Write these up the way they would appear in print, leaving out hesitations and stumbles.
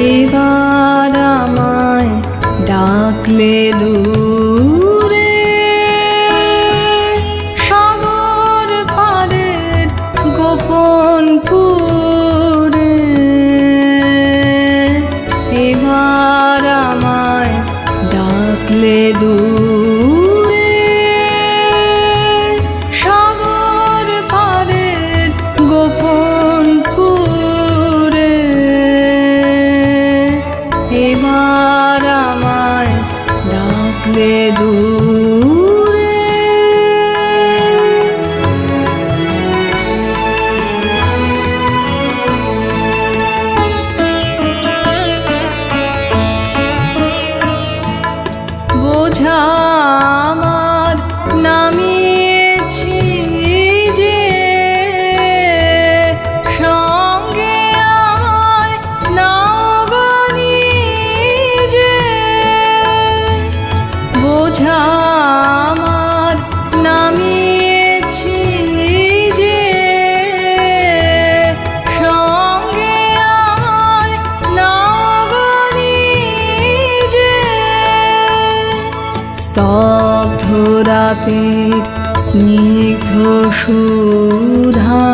এবার আমায় ডাকলে দূরে সাগর পাড়ের গোপন পুরে। এবার আমায় ডাকলে দূরে সাগর পাড়ের গোপন পুরে। এবার আমায় ডাকলে দূরে। বোঝা আমার নামিয়েছি যে সঙ্গে আমায় নাওনি যে। বোঝা আমার নামিয়েছি যে সঙ্গে আমায় নাওনি যে। স্তব্ধ রাতের স্নিগ্ধ সুধা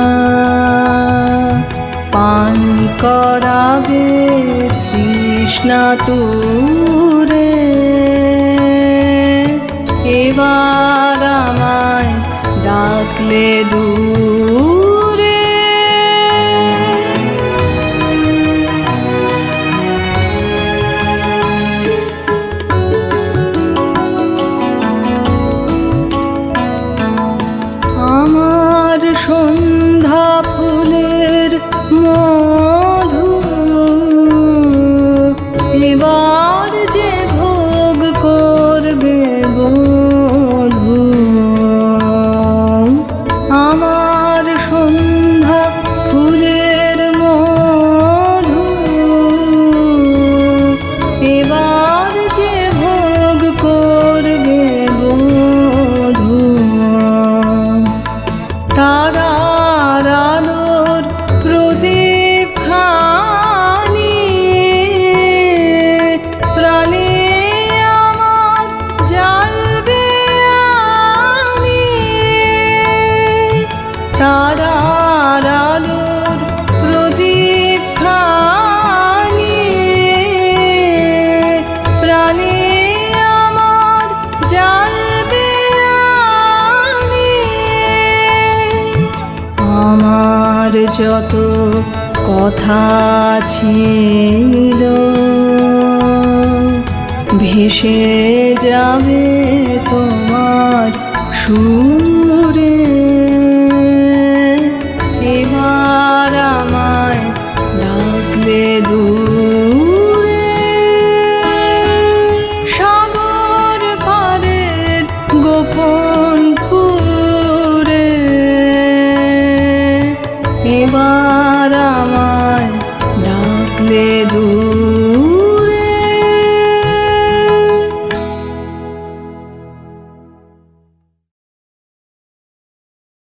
পান করাবে তৃষ্ণা তুরে। এবার আমায় ডাকলে দূরে। আমার সন্ধ্যা ফুলের মধু এবার যে ভোগ করবে বধূ। আমার সন্ধ্যা ফুলের মধু এবার যে ভোগ করবে বধূ। তারার আলোর প্রদীপ খানি প্রাণে আমার জ্বালবে আমি। তারার আলোর প্রদীপ খানি প্রাণে আমার জ্বালবে আমি। আমার যত কথা ছিল ভেসে যাবে তোমার সুরে। এবার আমায় ডাকলে দূরে সাগর পাড়ের গোপন পুরে। এবার